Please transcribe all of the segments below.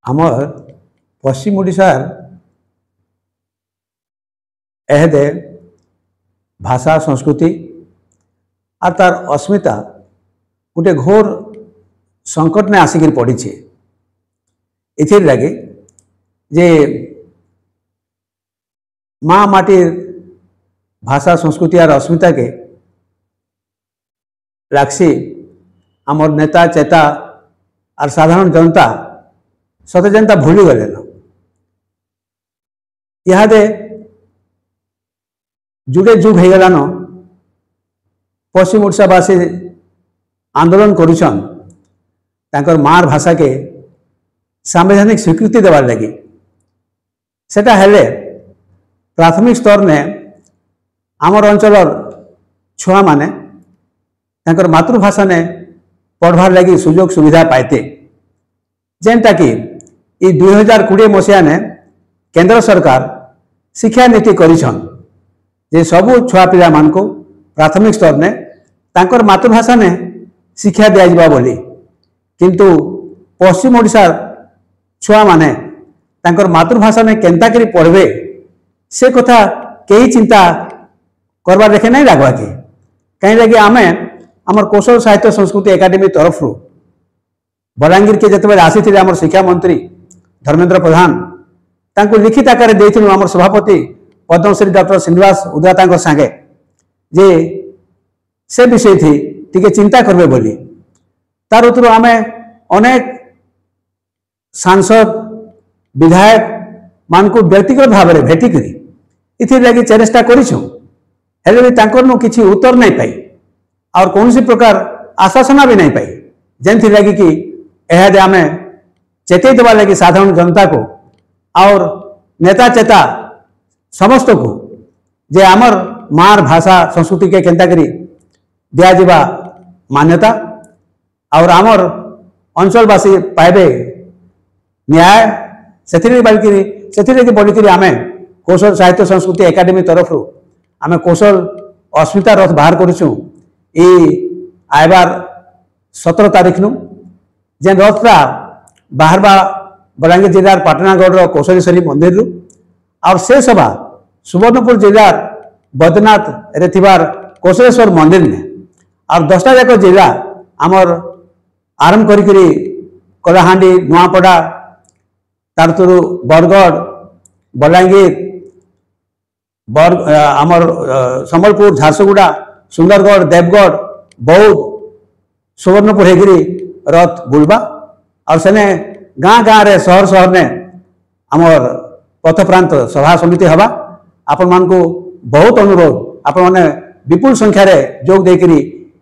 आमर पश्चिम ओडिशार एहदे भाषा संस्कृति और तार अस्मिता गोटे घोर संकट ने आसिक पड़ी इथिर लगे जे माँ माटीर भाषा संस्कृति और अस्मिता के लाक्सी आमर नेता चेता और साधारण जनता सते जनता भूली गले इहादे जुगे जुग हो गलान पश्चिम ओडिशावासी आंदोलन करुछन तांकर मार भाषा के संवैधानिक स्वीकृति देवार लगी सेटा हेले प्राथमिक स्तर ने आमर अंचल छुआ माने तांकर मातृभाषा ने पढ़वार लगी सुजोग सुविधा पाइते जेनटा कि 2020 मसीहा ने केंद्र सरकार शिक्षा नीति करिछन जे सबू छुआ पिला मान को प्राथमिक स्तर ने तांकर मातृभाषा ने शिक्षा दिया जिबा बोली किंतु पश्चिम ओडिशा छुआ माने तांकर मातृभाषा ने केंता करी पढ़वे से कथा कई चिंता करबार देखे नहीं लागवा के कहीं लगे आमे आमर कौशल साहित्य संस्कृति एकाडेमी तरफ बलांगीर के जिते आसी आमर शिक्षा मंत्री धर्मेंद्र प्रधान तांको लिखित आकार देथिलु आमर सभापति पद्मश्री डॉक्टर श्रीनिवास उद्राता सांगे जे से विषय थी टिके चिंता करबे बोली तार उत्तर आमे अनेक सांसद विधायक मान को व्यक्तिगत भाव में भेटिकी इथि लगी चेष्टा करिछु हेले भी तांकर नु किछि उत्तर नहीं पाई और कौन सी प्रकार आश्वासना भी नहीं पाई जेनथि लगी कि एहादे आमे चेतई देवा लगी साधारण जनता को और नेता चेता समस्त को जे आमर मार भाषा संस्कृति के केंता करी दिया जिबा मान्यता और आमर अंचलवासी पाइबे न्याय से बढ़ी आमे कौशल साहित्य संस्कृति एकाडेमी तरफ आमे कौशल अस्मिता रथ बाहर करूँ आयबार 17 तारीख नु जेन रथटा बाहर बलांगीर जिलार पाटनागढ़ कौशलेश्वरी मंदिर और से सभा सुवर्णपुर जिलार बैद्यनाथ रे थिबार कौशलेश्वर मंदिर ने और 10टा जाक जिला आमर आरंभ करी कलाहांडी नुआपड़ा तारतुरु बरगढ़ बलांगीर आमर संबलपुर झारसुगुड़ा सुंदरगढ़ देवगढ़ बौद्ध सुवर्णपुर हेगिरी रथ बुलबा और सेने गाँ गाँ रे शहर शहर ने आमर पथ प्रांत सभा समिति हवा आपण मान को बहुत अनुरोध आपण माने विपुल संख्यार जोग देकरी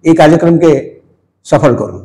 ये कार्यक्रम के सफल करूँ।